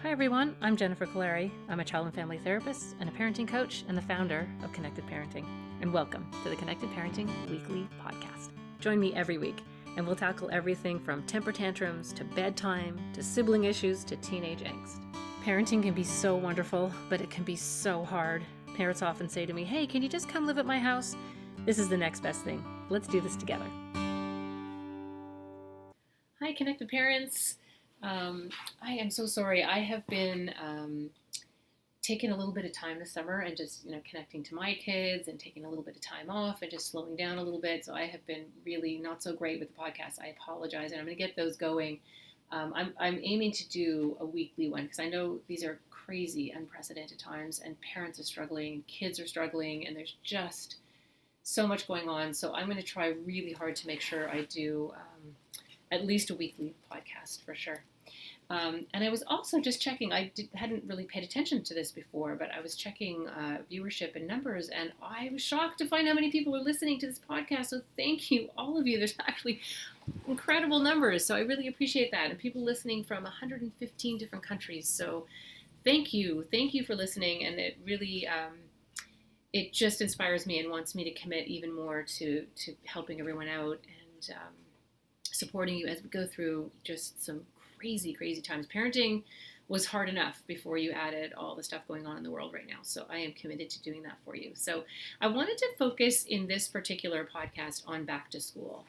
Hi everyone, I'm Jennifer Colari. I'm a child and family therapist and a parenting coach and the founder of Connected Parenting. And welcome to the Connected Parenting Weekly Podcast. Join me every week and we'll tackle everything from temper tantrums to bedtime to sibling issues to teenage angst. Parenting can be so wonderful, but it can be so hard. Parents often say to me, "Hey, can you just come live at my house?" This is the next best thing. Let's do this together. Hi, Connected Parents. I am so sorry. I have been taking a little bit of time this summer and just, connecting to my kids and taking a little bit of time off and just slowing down a little bit. So I have been really not so great with the podcast. I apologize, and I'm going to get those going. I'm aiming to do a weekly one because I know these are crazy, unprecedented times, and parents are struggling, kids are struggling, and there's just so much going on. So I'm going to try really hard to make sure I do at least a weekly podcast for sure. And I was also just checking, hadn't really paid attention to this before, but I was checking viewership and numbers, and I was shocked to find how many people are listening to this podcast. So thank you, all of you. There's actually incredible numbers, so I really appreciate that. And people listening from 115 different countries. So thank you for listening, and it really, it just inspires me and wants me to commit even more to helping everyone out and supporting you as we go through just some crazy times. Parenting was hard enough before you added all the stuff going on in the world right now. So I am committed to doing that for you. So I wanted to focus in this particular podcast on back to school.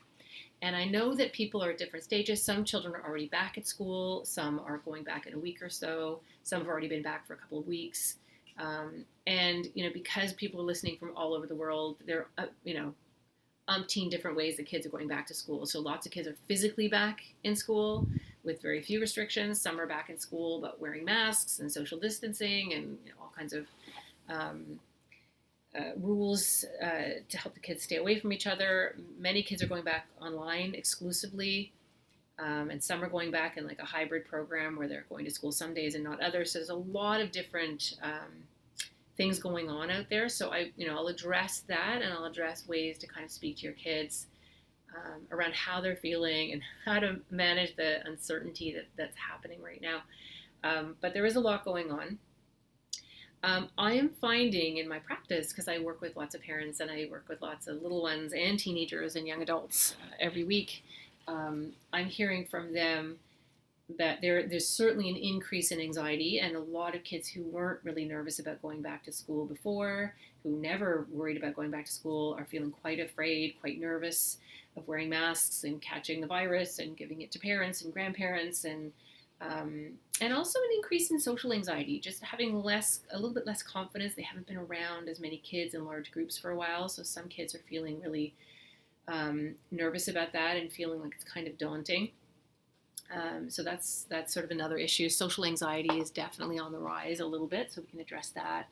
And I know that people are at different stages. Some children are already back at school. Some are going back in a week or so. Some have already been back for a couple of weeks. And, because people are listening from all over the world, they're, umpteen different ways that kids are going back to school. So lots of kids are physically back in school with very few restrictions. Some are back in school but wearing masks and social distancing and all kinds of rules to help the kids stay away from each other. Many kids are going back online exclusively, and some are going back in like a hybrid program where they're going to school some days and not others. So there's a lot of different things going on out there. So I'll address that, and I'll address ways to kind of speak to your kids around how they're feeling and how to manage the uncertainty that's happening right now. But there is a lot going on. I am finding in my practice, because I work with lots of parents and I work with lots of little ones and teenagers and young adults every week, I'm hearing from them that there's certainly an increase in anxiety, and a lot of kids who weren't really nervous about going back to school before, who never worried about going back to school, are feeling quite afraid, quite nervous of wearing masks and catching the virus and giving it to parents and grandparents, and also an increase in social anxiety, just having a little bit less confidence. They haven't been around as many kids in large groups for a while, so some kids are feeling really nervous about that and feeling like it's kind of daunting. So that's sort of another issue. Social anxiety is definitely on the rise a little bit, so we can address that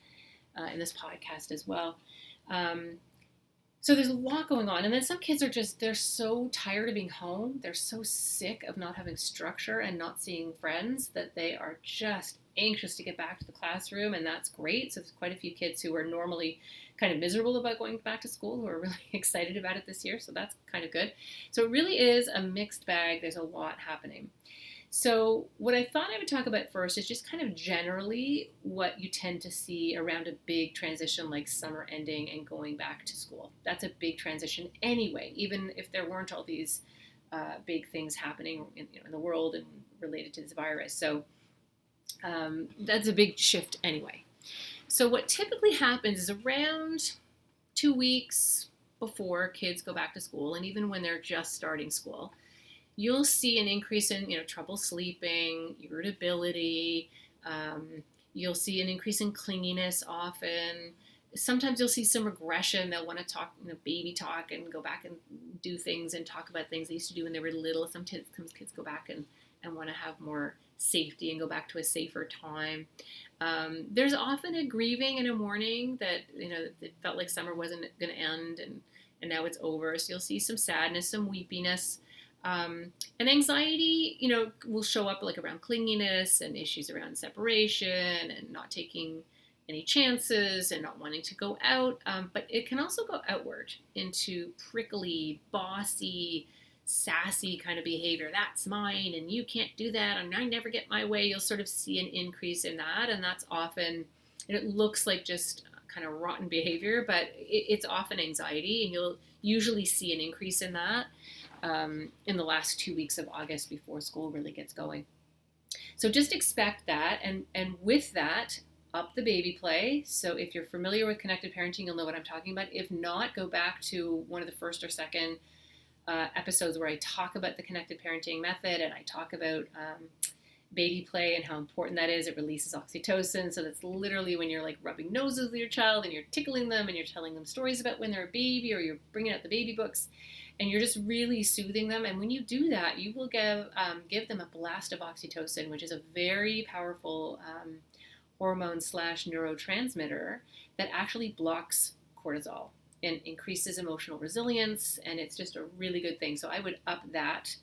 in this podcast as well. So there's a lot going on. And then some kids they're so tired of being home. They're so sick of not having structure and not seeing friends that they are just anxious to get back to the classroom, and that's great. So there's quite a few kids who are normally kind of miserable about going back to school who are really excited about it this year, so that's kind of good. So it really is a mixed bag. There's a lot happening. So what I thought I would talk about first is just kind of generally what you tend to see around a big transition like summer ending and going back to school. That's a big transition anyway, even if there weren't all these big things happening in the world and related to this virus. So that's a big shift anyway. So what typically happens is around 2 weeks before kids go back to school, and even when they're just starting school, you'll see an increase in trouble sleeping, irritability. You'll see an increase in clinginess often. Sometimes you'll see some regression. They'll want to talk, baby talk, and go back and do things and talk about things they used to do when they were little. Some kids go back and want to have more safety and go back to a safer time. There's often a grieving and a mourning that, it felt like summer wasn't going to end and now it's over. So you'll see some sadness, some weepiness. And anxiety, will show up like around clinginess and issues around separation and not taking any chances and not wanting to go out. But it can also go outward into prickly, bossy, sassy kind of behavior, that's mine and you can't do that and I never get my way, you'll sort of see an increase in that. And that's often, and it looks like just kind of rotten behavior, but it's often anxiety, and you'll usually see an increase in that in the last 2 weeks of August before school really gets going. So just expect that, and with that, up the baby play. So if you're familiar with connected parenting, you'll know what I'm talking about. If not, go back to one of the first or second episodes where I talk about the connected parenting method, and I talk about baby play and how important that is. It releases oxytocin. So that's literally when you're like rubbing noses with your child and you're tickling them and you're telling them stories about when they're a baby, or you're bringing out the baby books and you're just really soothing them. And when you do that, you will give them a blast of oxytocin, which is a very powerful hormone slash neurotransmitter that actually blocks cortisol and increases emotional resilience. And it's just a really good thing. So I would up that.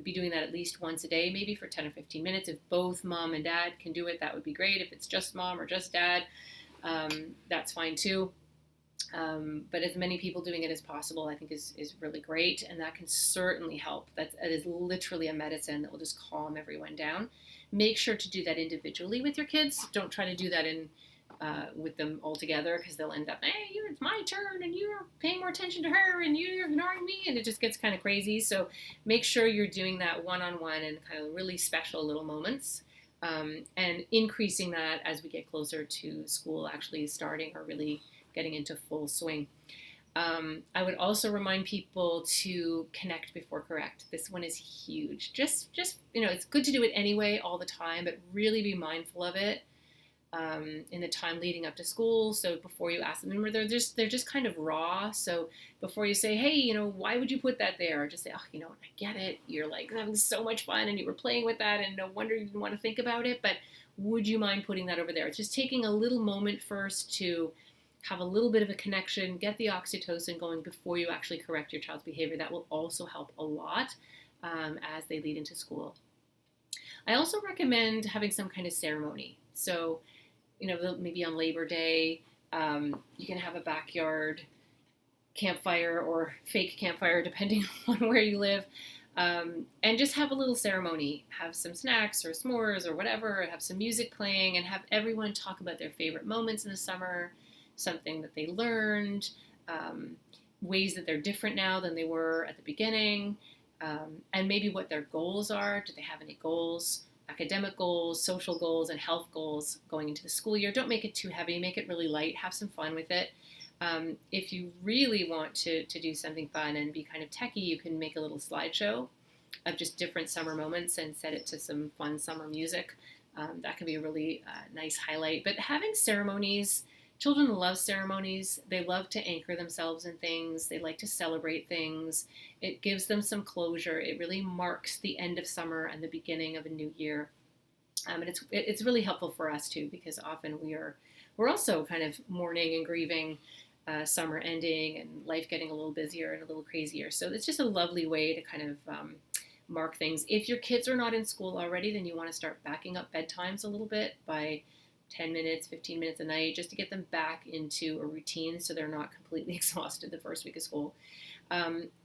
Be doing that at least once a day, maybe for 10 or 15 minutes. If both mom and dad can do it, that would be great. If it's just mom or just dad, that's fine too. But as many people doing it as possible, I think is really great. And that can certainly help. That is literally a medicine that will just calm everyone down. Make sure to do that individually with your kids. Don't try to do that with them all together, because they'll end up, hey, it's my turn and you're paying more attention to her and you're ignoring me, and it just gets kind of crazy. So make sure you're doing that one-on-one and kind of really special little moments, and increasing that as we get closer to school actually starting or really getting into full swing. I would also remind people to connect before correct. This one is huge. Just it's good to do it anyway all the time, but really be mindful of it in the time leading up to school. So before you ask them, remember they're just kind of raw. So before you say, hey, why would you put that there? Just say, oh, I get it. You're like having so much fun and you were playing with that and no wonder you didn't want to think about it. But would you mind putting that over there? It's just taking a little moment first to have a little bit of a connection, get the oxytocin going before you actually correct your child's behavior. That will also help a lot as they lead into school. I also recommend having some kind of ceremony. So maybe on Labor Day, you can have a backyard campfire or fake campfire, depending on where you live, and just have a little ceremony. Have some snacks or s'mores or whatever, have some music playing, and have everyone talk about their favorite moments in the summer, something that they learned, ways that they're different now than they were at the beginning, and maybe what their goals are. Do they have any goals? Academic goals, social goals, and health goals going into the school year. Don't make it too heavy. Make it really light. Have some fun with it. If you really want to do something fun and be kind of techy, you can make a little slideshow of just different summer moments and set it to some fun summer music. That can be a really nice highlight. But having ceremonies, children love ceremonies. They love to anchor themselves in things. They like to celebrate things. It gives them some closure. It really marks the end of summer and the beginning of a new year. And it's really helpful for us too, because often we're also kind of mourning and grieving summer ending and life getting a little busier and a little crazier. So it's just a lovely way to kind of mark things. If your kids are not in school already, then you want to start backing up bedtimes a little bit by 10 minutes, 15 minutes a night, just to get them back into a routine so they're not completely exhausted the first week of school.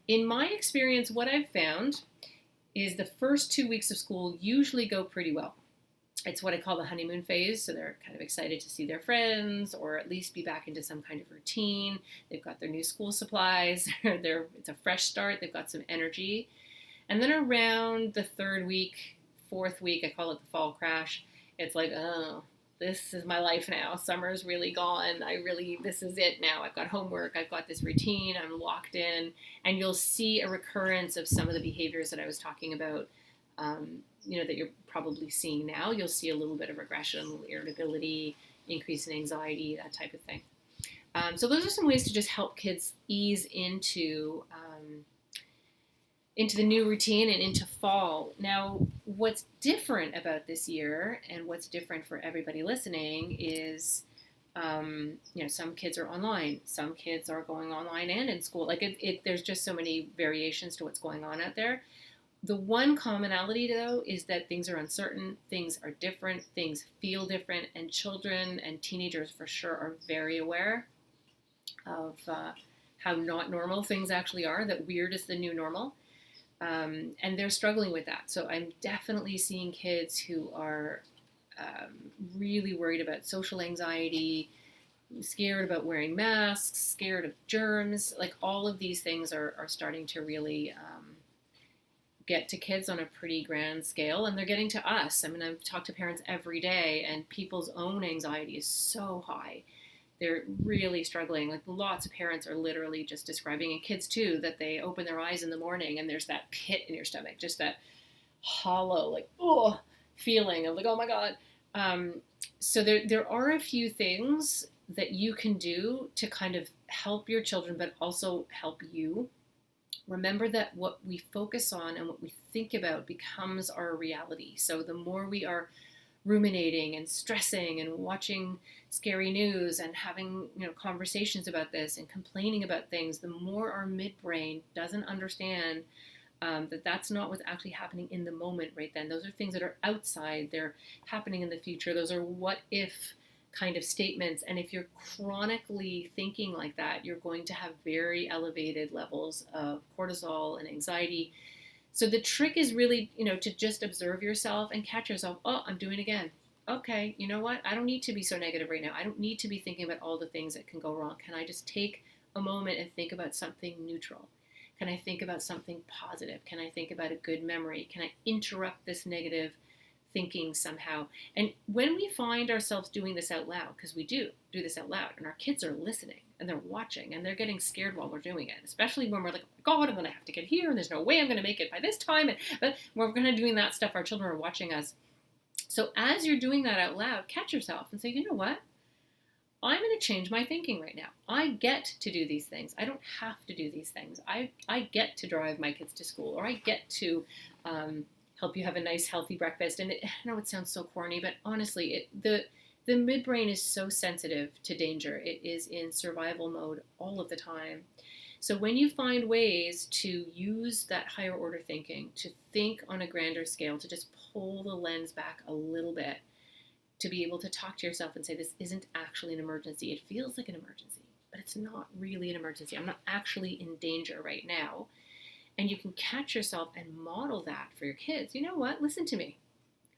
In my experience, what I've found is the first 2 weeks of school usually go pretty well. It's what I call the honeymoon phase. So they're kind of excited to see their friends or at least be back into some kind of routine. They've got their new school supplies. It's a fresh start. They've got some energy. And then around the third week, fourth week, I call it the fall crash. It's like, oh, this is my life now. Summer's really gone. This is it now. I've got homework. I've got this routine. I'm locked in. And you'll see a recurrence of some of the behaviors that I was talking about, that you're probably seeing now. You'll see a little bit of regression, a little irritability, increase in anxiety, that type of thing. So those are some ways to just help kids ease into the new routine and into fall. Now, what's different about this year and what's different for everybody listening is, some kids are online. Some kids are going online and in school. There's just so many variations to what's going on out there. The one commonality, though, is that things are uncertain, things are different, things feel different, and children and teenagers for sure are very aware of how not normal things actually are, that weird is the new normal. And they're struggling with that. So I'm definitely seeing kids who are really worried about social anxiety, scared about wearing masks, scared of germs. Like all of these things are starting to really get to kids on a pretty grand scale, and they're getting to us. I mean, I've talked to parents every day, and people's own anxiety is so high. They're really struggling. Like lots of parents are literally just describing, and kids too, that they open their eyes in the morning and there's that pit in your stomach, just that hollow, like, oh, feeling of like, oh my God. So there are a few things that you can do to kind of help your children, but also help you. Remember that what we focus on and what we think about becomes our reality. So the more we are ruminating and stressing and watching scary news and having conversations about this and complaining about things, the more our midbrain doesn't understand that that's not what's actually happening in the moment right then. Those are things that are outside. They're happening in the future. Those are what if kind of statements. And if you're chronically thinking like that, you're going to have very elevated levels of cortisol and anxiety. So the trick is really, to just observe yourself and catch yourself. Oh, I'm doing it again. Okay, you know what? I don't need to be so negative right now. I don't need to be thinking about all the things that can go wrong. Can I just take a moment and think about something neutral? Can I think about something positive? Can I think about a good memory? Can I interrupt this negative thinking somehow? And when we find ourselves doing this out loud, because we do this out loud, and our kids are listening and they're watching and they're getting scared while we're doing it, especially when we're like, oh God, I'm going to have to get here and there's no way I'm going to make it by this time. But we're going to doing that stuff. Our children are watching us. So as you're doing that out loud, catch yourself and say, you know what? I'm going to change my thinking right now. I get to do these things. I don't have to do these things. I get to drive my kids to school, or I get to help you have a nice, healthy breakfast. And I know it sounds so corny, but honestly, the midbrain is so sensitive to danger. It is in survival mode all of the time. So when you find ways to use that higher order thinking, to think on a grander scale, to just pull the lens back a little bit, to be able to talk to yourself and say, this isn't actually an emergency. It feels like an emergency, but it's not really an emergency. I'm not actually in danger right now. And you can catch yourself and model that for your kids. You know what? Listen to me.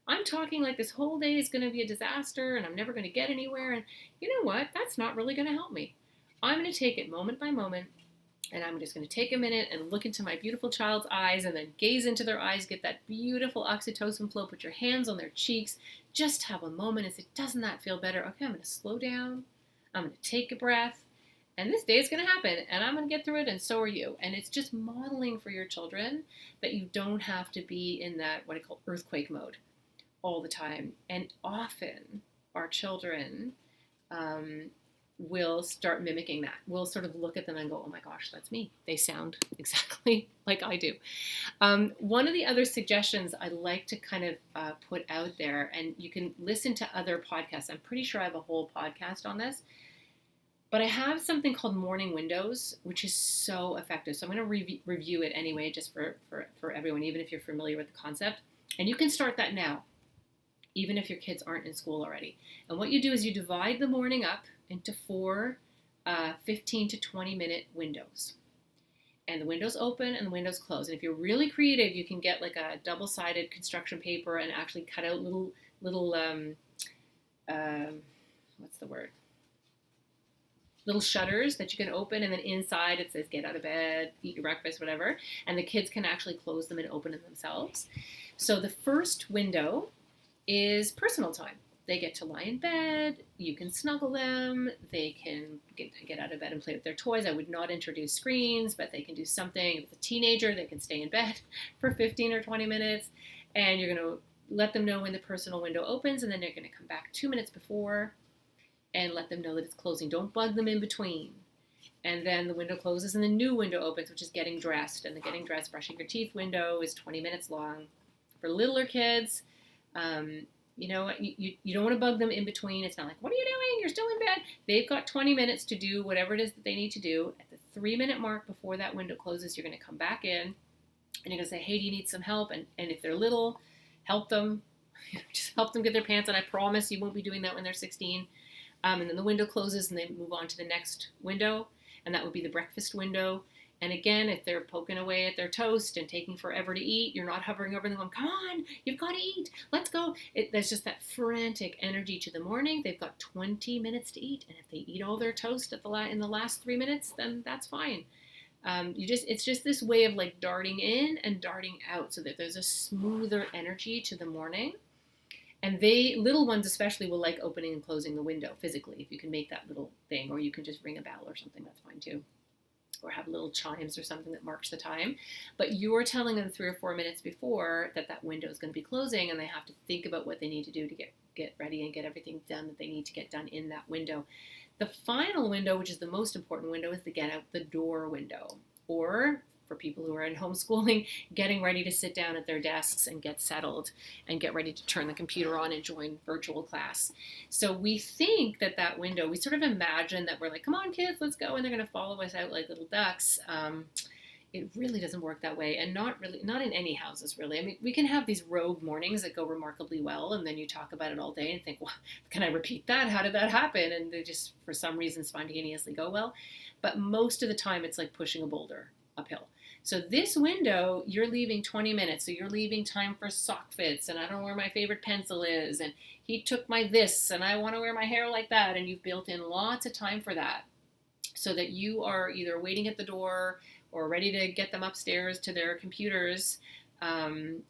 I'm talking like this whole day is going to be a disaster and I'm never going to get anywhere. And you know what? That's not really going to help me. I'm going to take it moment by moment. And I'm just going to take a minute and look into my beautiful child's eyes and then gaze into their eyes, get that beautiful oxytocin flow, put your hands on their cheeks, just have a moment and say, doesn't that feel better? Okay, I'm going to slow down. I'm going to take a breath. And this day is going to happen and I'm going to get through it and so are you. And it's just modeling for your children that you don't have to be in that, what I call earthquake mode all the time. And often our children will start mimicking that. We'll sort of look at them and go, oh my gosh, that's me. They sound exactly like I do. One of the other suggestions I like to kind of put out there, and you can listen to other podcasts. I'm pretty sure I have a whole podcast on this, but I have something called Morning Windows, which is so effective. So I'm going to review it anyway, just for everyone, even if you're familiar with the concept. And you can start that now, even if your kids aren't in school already. And what you do is you divide the morning up into 4 15 to 20 minute windows. And the windows open and the windows close. And if you're really creative, you can get like a double-sided construction paper and actually cut out little what's the word? Little shutters that you can open, and then inside it says get out of bed, eat your breakfast, whatever. And the kids can actually close them and open them themselves. So the first window is personal time. They get to lie in bed, you can snuggle them, they can get out of bed and play with their toys. I would not introduce screens, but they can do something. If it's a teenager, they can stay in bed for 15 or 20 minutes, and you're going to let them know when the personal window opens, and then they're going to come back 2 minutes before and let them know that it's closing. Don't bug them in between. And then the window closes and the new window opens, which is getting dressed. And the getting dressed, brushing your teeth window is 20 minutes long. For littler kids, you don't want to bug them in between. It's not like, what are you doing? You're still in bed. They've got 20 minutes to do whatever it is that they need to do. At the 3-minute mark before that window closes, you're going to come back in and you're going to say, hey, do you need some help? And if they're little, help them. Just help them get their pants on. I promise you won't be doing that when they're 16. And then the window closes and they move on to the next window. and that would be the breakfast window. And again, if they're poking away at their toast and taking forever to eat, you're not hovering over them going, come on, you've got to eat, let's go. There's just that frantic energy to the morning. They've got 20 minutes to eat, and if they eat all their toast in the last 3 minutes, then that's fine. It's just this way of like darting in and darting out so that there's a smoother energy to the morning. And little ones especially, will like opening and closing the window physically. If you can make that little thing, or you can just ring a bell or something, that's fine too. Or have little chimes or something that marks the time. But you're telling them 3 or 4 minutes before that window is going to be closing, and they have to think about what they need to do to get ready and get everything done that they need to get done in that window. The final window, which is the most important window, is the get out the door window. Or for people who are in homeschooling, getting ready to sit down at their desks and get settled and get ready to turn the computer on and join virtual class. So we think that window, we sort of imagine that we're like, come on kids, let's go, and they're going to follow us out like little ducks. It really doesn't work that way, and not in any houses really. I mean, we can have these rogue mornings that go remarkably well, and then you talk about it all day and think, well, can I repeat that? How did that happen? And they just, for some reason, spontaneously go well. But most of the time, it's like pushing a boulder uphill. So this window, you're leaving 20 minutes. So you're leaving time for sock fits, and I don't know where my favorite pencil is, and he took my this, and I want to wear my hair like that. And you've built in lots of time for that, so that you are either waiting at the door or ready to get them upstairs to their computers. And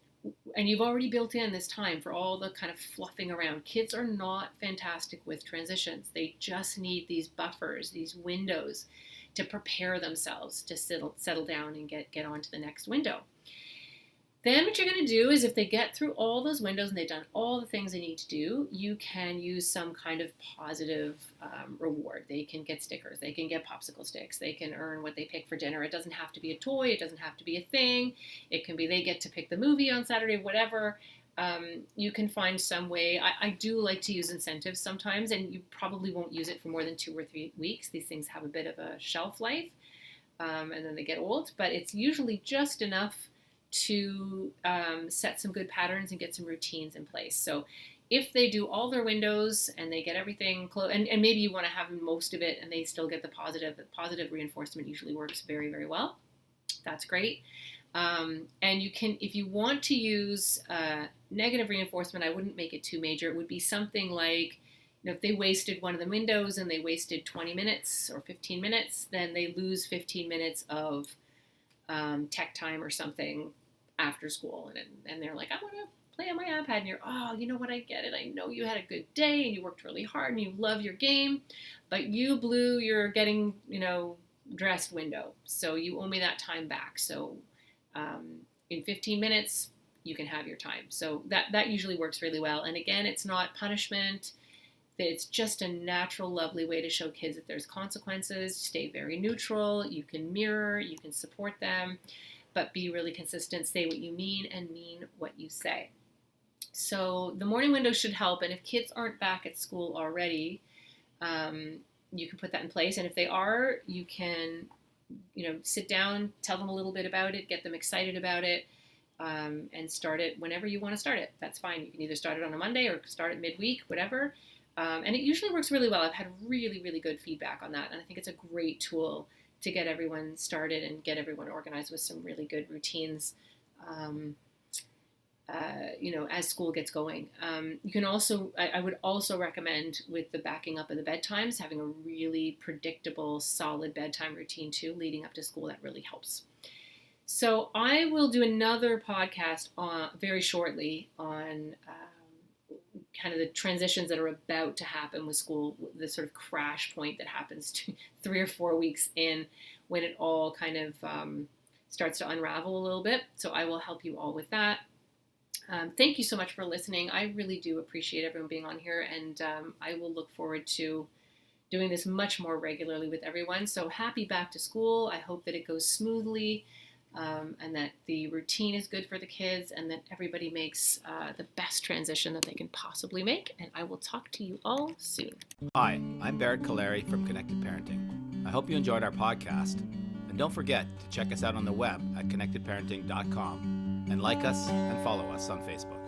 you've already built in this time for all the kind of fluffing around. Kids are not fantastic with transitions. They just need these buffers, these windows, to prepare themselves to settle down and get on to the next window. Then what you're going to do is, if they get through all those windows and they've done all the things they need to do, you can use some kind of positive reward. They can get stickers. They can get popsicle sticks. They can earn what they pick for dinner. It doesn't have to be a toy. It doesn't have to be a thing. It can be they get to pick the movie on Saturday, whatever. You can find some way. I do like to use incentives sometimes, and you probably won't use it for more than 2 or 3 weeks. These things have a bit of a shelf life, and then they get old, but it's usually just enough to set some good patterns and get some routines in place. So if they do all their windows and they get everything closed, and maybe you want to have most of it and they still get the positive reinforcement usually works very, very well. That's great. And you can, if you want to use negative reinforcement, I wouldn't make it too major. It would be something like, if they wasted one of the windows and they wasted 20 minutes or 15 minutes, then they lose 15 minutes of tech time or something after school. And they're like, I want to play on my iPad. And you're, oh, you know what? I get it. I know you had a good day and you worked really hard and you love your game, but you blew your getting, dressed window. So you owe me that time back. So in 15 minutes, you can have your time. So that usually works really well. And again, it's not punishment. It's just a natural, lovely way to show kids that there's consequences. Stay very neutral. You can mirror. You can support them. But be really consistent. Say what you mean and mean what you say. So the morning window should help. And if kids aren't back at school already, you can put that in place. And if they are, you can sit down, tell them a little bit about it, get them excited about it, and start it whenever you want to start it. That's fine. You can either start it on a Monday or start it midweek, whatever. And it usually works really well. I've had really, really good feedback on that. And I think it's a great tool to get everyone started and get everyone organized with some really good routines, as school gets going. You can also, I would also recommend, with the backing up of the bedtimes, having a really predictable, solid bedtime routine too, leading up to school. That really helps. So I will do another podcast very shortly on kind of the transitions that are about to happen with school, the sort of crash point that happens 3 or 4 weeks in, when it all kind of starts to unravel a little bit. So I will help you all with that. Thank you so much for listening. I really do appreciate everyone being on here, and I will look forward to doing this much more regularly with everyone. So happy back to school. I hope that it goes smoothly, and that the routine is good for the kids, and that everybody makes the best transition that they can possibly make. And I will talk to you all soon. Hi, I'm Barrett Kaleri from Connected Parenting. I hope you enjoyed our podcast. And don't forget to check us out on the web at connectedparenting.com and like us and follow us on Facebook.